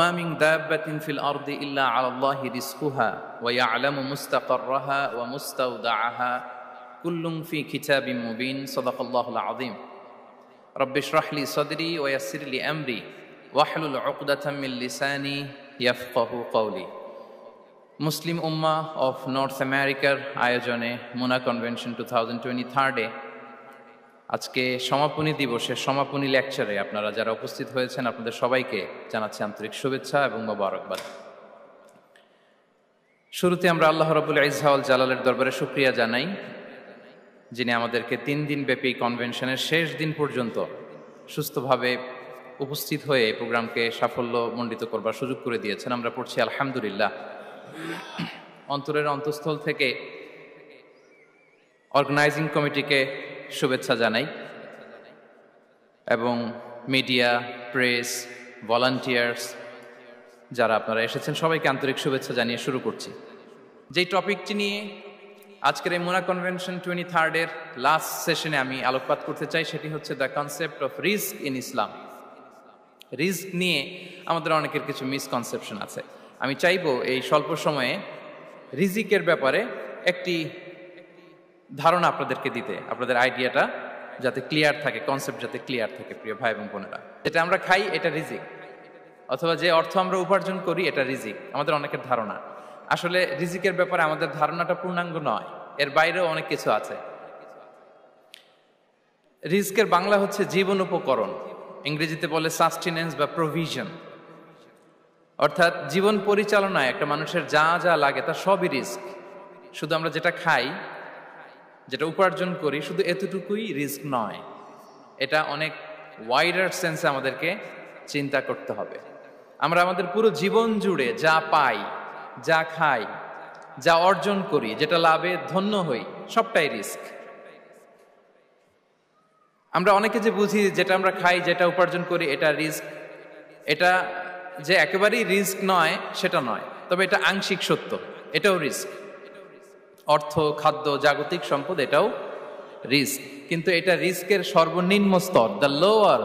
ما من دابة في الأرض إلا على الله رزقها ويعلم مستقرها ومستودعها كل في كتاب مبين صدق الله العظيم رب اشرح لي صدري ويسر لي أمري واحلل عقدة من لساني يفقه قولي Muslim Ummah of north আমেরিকার আয়োজনে মুনা convention 2023 আজকে সমাপনী দিবসের সমাপনী লেকচারে আপনারা যারা উপস্থিত হয়েছেন আপনাদের সবাইকে জানাচ্ছি আন্তরিক শুভেচ্ছা এবং মোবারকবাদ। শুরুতে আমরা আল্লাহ রাব্বুল ইজ্জা ওয়াল জালালের দরবারে শুকরিয়া জানাই, যিনি আমাদেরকে 3 দিন ব্যাপী কনভেনশনের শেষ দিন পর্যন্ত সুস্থভাবে উপস্থিত হয়ে এই প্রোগ্রামকে সাফল্যমণ্ডিত করবার সুযোগ করে দিয়েছেন। আমরা পড়ছি আলহামদুলিল্লাহ। অন্তরের অন্তঃস্থল থেকে অর্গানাইজিং কমিটিকে শুভেচ্ছা জানাই এবং মিডিয়া, প্রেস, ভলান্টিয়ার্স যারা আপনারা এসেছেন সবাইকে আন্তরিক শুভেচ্ছা জানিয়ে শুরু করছি। যেই টপিকটি নিয়ে আজকের এই মুনা কনভেনশন 23 লাস্ট সেশনে আমি আলোকপাত করতে চাই সেটি হচ্ছে the concept of risk in Islam. Risk নিয়ে আমাদের অনেকের কিছু মিসকনসেপশন আছে। আমি চাইবো এই স্বল্প সময়ে রিজিকের ব্যাপারে একটি ধারণা আপনাদেরকে দিতে, আপনাদের আইডিয়াটা যাতে ক্লিয়ার থাকে, কনসেপ্ট যাতে ক্লিয়ার থাকে। প্রিয় ভাই এবং বোনেরা, যেটা আমরা খাই এটা রিজিক, অথবা যে অর্থ আমরা উপার্জন করি এটা রিজিক, আমাদের অনেকের ধারণা। আসলে রিজিকের ব্যাপারে আমাদের ধারণাটা পূর্ণাঙ্গ নয়, এর বাইরেও অনেক কিছু আছে। রিজিকের বাংলা হচ্ছে জীবন উপকরণ, ইংরেজিতে বলে সাস্টেনেন্স বা প্রভিশন। অর্থাৎ জীবন পরিচালনায় একটা মানুষের যা যা লাগে তার সবই রিস্ক। শুধু আমরা যেটা খাই, যেটা উপার্জন করি, শুধু এতটুকুই রিস্ক নয়, এটা অনেক ওয়াইডার সেন্সে আমাদেরকে চিন্তা করতে হবে। আমরা আমাদের পুরো জীবন জুড়ে যা পাই, যা খাই, যা অর্জন করি, যেটা লাভে ধন্য হই, সবটাই রিস্ক। আমরা অনেকে যে বুঝি যেটা আমরা খাই, যেটা উপার্জন করি এটা রিস্ক, এটা যে একেবারেই রিস্ক নয় সেটা নয়, তবে এটা আংশিক সত্য, এটাও রিস্ক। অর্থ, খাদ্য, জাগতিক সম্পদ এটাও রিস্ক, কিন্তু এটা রিস্কের সর্বনিম্ন স্তর, the lower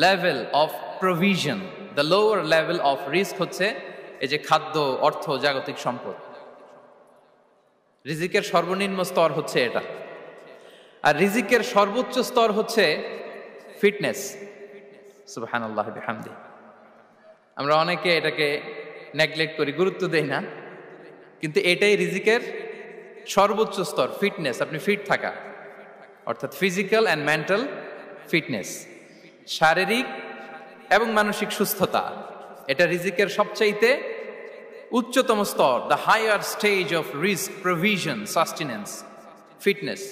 level of provision, the lower level of risk হচ্ছে এই যে খাদ্য, অর্থ, জাগতিক সম্পদ। রিজিকের সর্বনিম্ন স্তর হচ্ছে এটা। আর রিজিকের সর্বোচ্চ স্তর হচ্ছে ফিটনেস। সুবহানাল্লাহ বিহামদি। আমরা অনেকে এটাকে নেগলেক্ট করি, গুরুত্ব দেই না, কিন্তু এটাই রিজিকের সর্বোচ্চ স্তর, ফিটনেস। আপনি ফিট থাকা, অর্থাৎ ফিজিক্যাল অ্যান্ড মেন্টাল ফিটনেস, শারীরিক এবং মানসিক সুস্থতা, এটা রিজিকের সবচাইতে উচ্চতম স্তর, the higher stage of risk, provision, sustenance, fitness,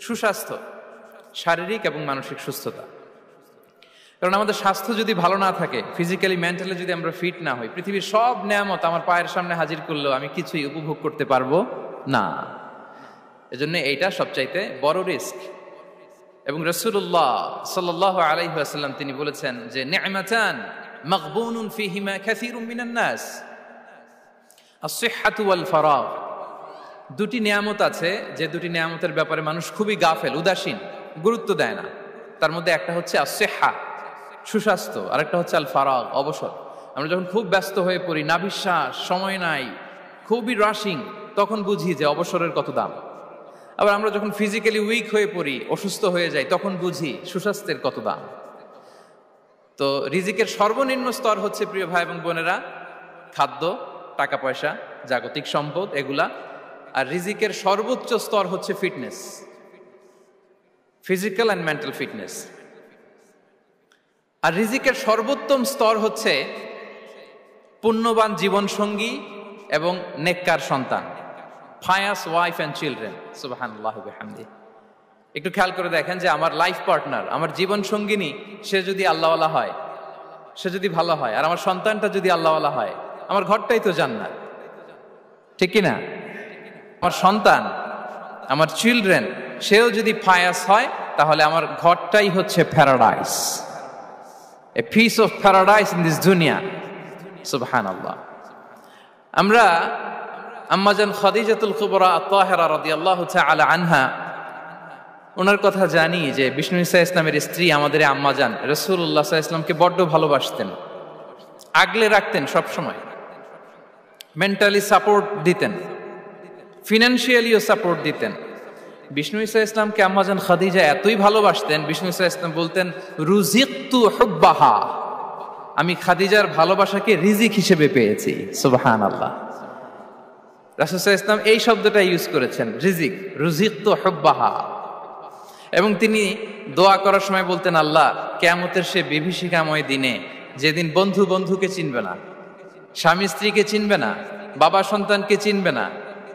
সুস্বাস্থ্য, শারীরিক এবং মানসিক সুস্থতা। কারণ আমাদের স্বাস্থ্য যদি ভালো না থাকে, ফিজিক্যালি মেন্টালি যদি আমরা ফিট না হই, পৃথিবীর সব নেয়ামত আমার পায়ের সামনে হাজির করলেও আমি কিছুই উপভোগ করতে পারবো না। এজন্য এইটা সবচাইতে বড় রিস্ক। এবং রাসূলুল্লাহ সাল্লাল্লাহু আলাইহি ওয়াসাল্লাম তিনি বলেছেন যে নি'মাতান মাগবুনুন ফীহিমা কাসীরুম মিনান নাস, আস-সিহহাতু ওয়াল ফারাগ। দুটি নিয়ামত আছে যে দুটি নিয়ামতের ব্যাপারে মানুষ খুবই গাফেল, উদাসীন, গুরুত্ব দেয় না। তার মধ্যে একটা হচ্ছে আস-সিহহা, সুস্বাস্থ্য, আর একটা হচ্ছে আল ফারাগ, অবসর। আমরা যখন খুব ব্যস্ত হয়ে পড়ি, নাভিশ্বাস, সময় নাই, খুবই রাশিং, তখন বুঝি যে অবসরের কত দাম। আবার আমরা যখন ফিজিক্যালি উইক হয়ে পড়ি, অসুস্থ হয়ে যাই, তখন বুঝি সুস্বাস্থ্যের কত দাম। তো রিজিকের সর্বনিম্ন স্তর হচ্ছে, প্রিয় ভাই এবং বোনেরা, খাদ্য, টাকা পয়সা, জাগতিক সম্পদ, এগুলা। আর রিজিকের সর্বোচ্চ স্তর হচ্ছে fitness, physical and mental fitness. আর রিজিকের সর্বোত্তম স্তর হচ্ছে পুণ্যবান জীবন সঙ্গী এবং নেককার সন্তান, ফায়াস ওয়াইফ অ্যান্ড চিলড্রেন। সুবহানাল্লাহ বিহামদি। একটু খেয়াল করে দেখেন যে আমার লাইফ পার্টনার, আমার জীবন সঙ্গিনী, সে যদি আল্লাহওয়ালা হয়, সে যদি ভালো হয়, আর আমার সন্তানটা যদি আল্লাহওয়ালা হয়, আমার ঘরটাই তো জান্নাত, ঠিক কিনা? আমার সন্তান, আমার চিলড্রেন, সেও যদি ফায়াস হয়, তাহলে আমার ঘরটাই হচ্ছে paradise, a piece of paradise in this dunya. সুবহানাল্লাহ। আমরা আম্মাজান খাদিজাতুল কুবরা আত-তাহিরা রাদিয়াল্লাহু তাআলা আনহা, ওনার কথা জানি যে বিষ্ণু ঈসা ইসলামের স্ত্রী আমাদের আম্মাজান রাসূলুল্লাহ সাল্লাল্লাহু আলাইহি ওয়াসাল্লামকে বড্ড ভালোবাসতেন। আগলে রাখতেন সব সময়, মেন্টালি সাপোর্ট দিতেন, ফিনান্সিয়ালিও সাপোর্ট দিতেন। বিষ্ণু ঈসা ইসলামকে আম্মাজান খাদিজা এতই ভালোবাসতেন, বিষ্ণু ঈসা ইসলাম বলতেন রুজিকতু হুব্বাহা, আমি খাদিজার ভালোবাসাকে রিজিক হিসেবে পেয়েছি। সুবহানাল্লাহ। রাসূল সাল্লাল্লাহু আলাইহি ওয়াসাল্লাম এই শব্দটা ইউজ করেছেন, রিজিক, রুজিকতু হুব্বাহা। এবং তিনি দোয়া করার সময় বলতেন, আল্লাহ কিয়ামতের সে বিভীষিকাময় দিনে, যেদিন বন্ধু বন্ধুকে চিনবে না, স্বামী স্ত্রীকে চিনবে না, বাবা সন্তানকে চিনবে না,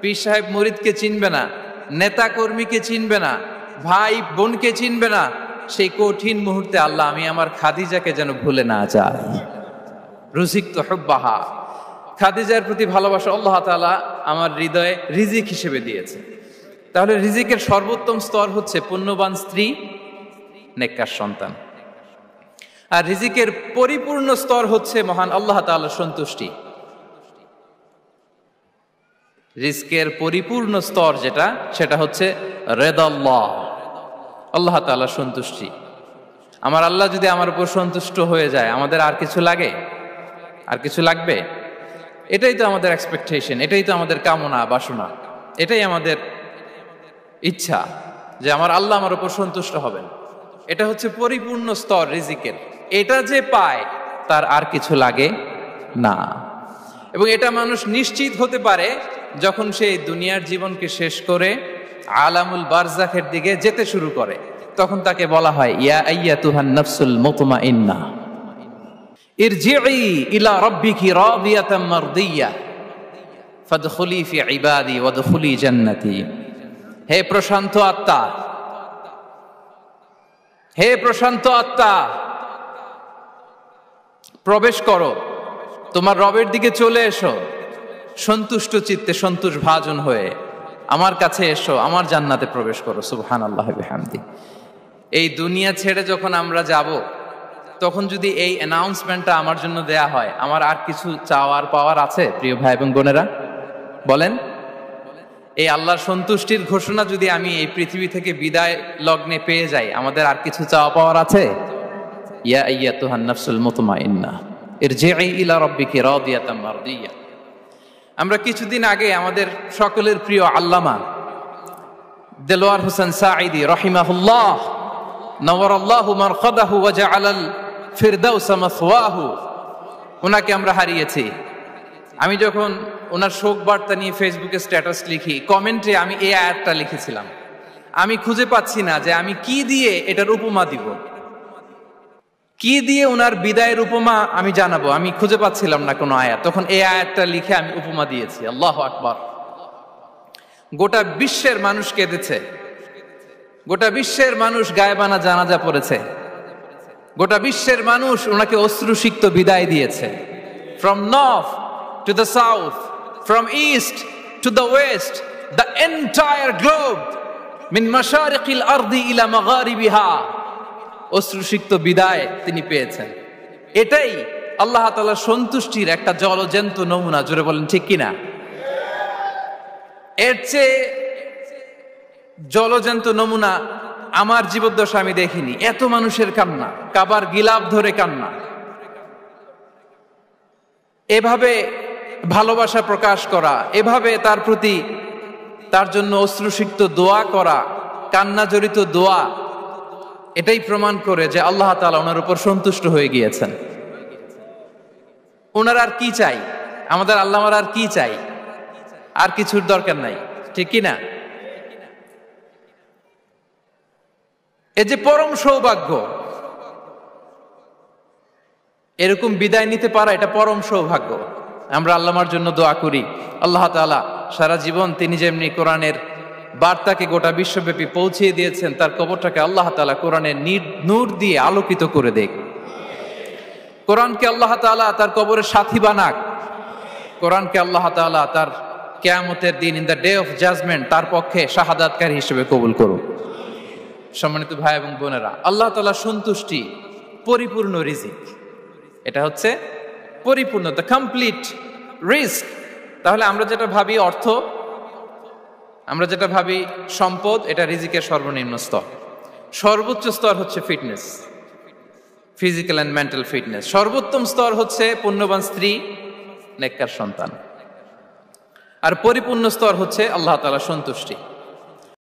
পীর সাহেব মুরিদকে চিনবে না, নেতা কর্মীকে চিনবে না, ভাই বোনকে চিনবে না, সেই কঠিন মুহূর্তে আল্লাহ আমি আমার খাদিজাকে যেন ভুলে না যাই। রুজিকতু হুব্বাহা, খাদিজার প্রতি ভালোবাসা আল্লাহ তাআলা আমার হৃদয়ে রিজিক হিসেবে দিয়েছে। তাহলে রিজিকের সর্বোত্তম স্তর হচ্ছে পুণ্যবান স্ত্রী, নেককার সন্তান। আর রিজিকের পরিপূর্ণ স্তর হচ্ছে মহান আল্লাহ তাআলার সন্তুষ্টি। রিজকের পরিপূর্ণ স্তর যেটা, সেটা হচ্ছে রিদাল্লাহ, আল্লাহ তাআলার সন্তুষ্টি। আমার আল্লাহ যদি আমার উপর সন্তুষ্ট হয়ে যায়, আমাদের আর কিছু লাগে? আর কিছু লাগবে? এটাই তো আমাদের এক্সপেকটেশন, এটাই তো আমাদের কামনা বাসনা, এটাই আমাদের ইচ্ছা যে আমার আল্লাহ আমার উপর সন্তুষ্ট হবেন। এটা হচ্ছে পরিপূর্ণ স্তর রিজিকের। এটা যে পায় তার আর কিছু লাগে না। এবং এটা মানুষ নিশ্চিত হতে পারে যখন সে দুনিয়ার জীবনকে শেষ করে আলামুল বারজাখের দিকে যেতে শুরু করে। তখন তাকে বলা হয় ইয়া আইয়াতুহান নাফসুল মুতমাইন্নাহ ইরজিই ইলা রাব্বিকি রাদিয়াতাম মারদিয়াহ ফাদখুলি ফি ইবাদি ওয়াদখুলি জান্নাতি। হে প্রশান্ত আত্মা, হে প্রশান্ত আত্মা, প্রবেশ করো, তোমার রবের দিকে চলে এসো, সন্তুষ্ট চিত্তে সন্তোষ ভাজন হয়ে আমার কাছে এসো, আমার জান্নাতে প্রবেশ করো। সুবহানাল্লাহি ওয়া বিহামদি। এই দুনিয়া ছেড়ে যখন আমরা যাব, তখন যদি এই অ্যানাউন্সমেন্টটা আমার জন্য দেয়া হয়, আমার আর কিছু চাওয়ার পাওয়ার আছে? প্রিয় ভাই এবং বোনেরা বলেন, এই আল্লাহর সন্তুষ্টির ঘোষণা যদি আমি এই পৃথিবী থেকে বিদায় লগ্নে পেয়ে যাই, আমাদের আর কিছু চাওয়া পাওয়ার আছে? ইয়া আইয়াতুহান নাফসুল মুতমাইন্নাহ ইরজিই ইলা রাব্বিকি রাদিয়াতাম মারদিয়াহ। আমরা কিছুদিন আগে আমাদের সকলের প্রিয় আল্লামা দেলোয়ার হোসেন সাঈদী রাহিমাহুল্লাহ নওয়ারাল্লাহু মারকাদাহু ওয়া জাআলাল ফিরদাউস মাসওয়াহু, ওনাকে আমরা হারিয়েছি। আমি যখন ওনার শোক বার্তা নিয়ে ফেসবুকে স্ট্যাটাস লিখি, কমেন্টে আমি এই আয়াতটা লিখেছিলাম। আমি খুঁজে পাচ্ছি না যে আমি কি দিয়ে এটার উপমা দিব, কি দিয়ে ওনার বিদায়ের উপমা আমি জানাবো। আমি খুঁজে পাচ্ছিলাম না কোনো আয়াত। তখন এই আয়াতটা লিখে আমি উপমা দিয়েছি। আল্লাহু আকবার। গোটা বিশ্বের মানুষ কেঁদেছে, গোটা বিশ্বের মানুষ গায়েবানা জানাজা পড়েছে, গোটা বিশ্বের মানুষ ওনাকে অশ্রুসিক্ত বিদায় দিয়েছে। From north to the south, from east to the west, the entire globe, min mashariqil ardi ila magharibiha, অশ্রুসিক্ত বিদায় তিনি পেয়েছেন। এটাই আল্লাহ তাআলার সন্তুষ্টির একটা জলজ্যান্ত নমুনা। জোরে বলেন ঠিক কিনা? এর চেয়ে জলজ্যান্ত নমুনা আমার জীবদ্দশা আমি দেখিনি। এত মানুষের কান্না, কাবার গিলাফ ধরে কান্না, এভাবে ভালোবাসা প্রকাশ করা, এভাবে তার প্রতি তার জন্য অশ্রুসিক্ত দোয়া করা, কান্না জড়িত দোয়া, এটাই প্রমাণ করে যে আল্লাহ তাআলা ওনার উপর সন্তুষ্ট হয়ে গিয়েছেন। ওনার আর কি চাই? আমাদের আল্লাহর আর কি চাই? আর কিছুর দরকার নাই, ঠিক কি না? এ যে পরম সৌভাগ্য, এরকম বিদায় নিতে পারা এটা পরম সৌভাগ্য। আমরা আল্লাহর জন্য দোয়া করি, আল্লাহ তাআলা সারা জীবন তিনি যেমনি কোরআনের বার্তাকে গোটা বিশ্বব্যাপী পৌঁছিয়ে দিয়েছেন, তার কবরটাকে আল্লাহ তাআলা কোরআনের নূর দিয়ে আলোকিত করে দেখ। কোরআনকে আল্লাহ তাআলা তার কবরের সাথী বানাক। কোরআনকে আল্লাহ তাআলা তার কিয়ামতের দিন, in the day of judgement, তার পক্ষে শাহাদাতকারী হিসেবে কবুল করুন। সম্মানিত ভাই এবং বোনেরা, আল্লাহ তাআলা সন্তুষ্টি পরিপূর্ণ রিজিক, এটা হচ্ছে পরিপূর্ণ, দ্য কমপ্লিট রিস্ক। তাহলে আমরা যেটা ভাবি অর্থ, আমরা যেটা ভাবি সম্পদ, এটা রিজিকের সর্বনিম্ন স্তর। সর্বোচ্চ স্তর হচ্ছে fitness. Physical and mental fitness. সর্বোত্তম স্তর হচ্ছে পুণ্যবান স্ত্রী, নেককার সন্তান। আর পরিপূর্ণ স্তর হচ্ছে আল্লাহ তাআলার সন্তুষ্টি।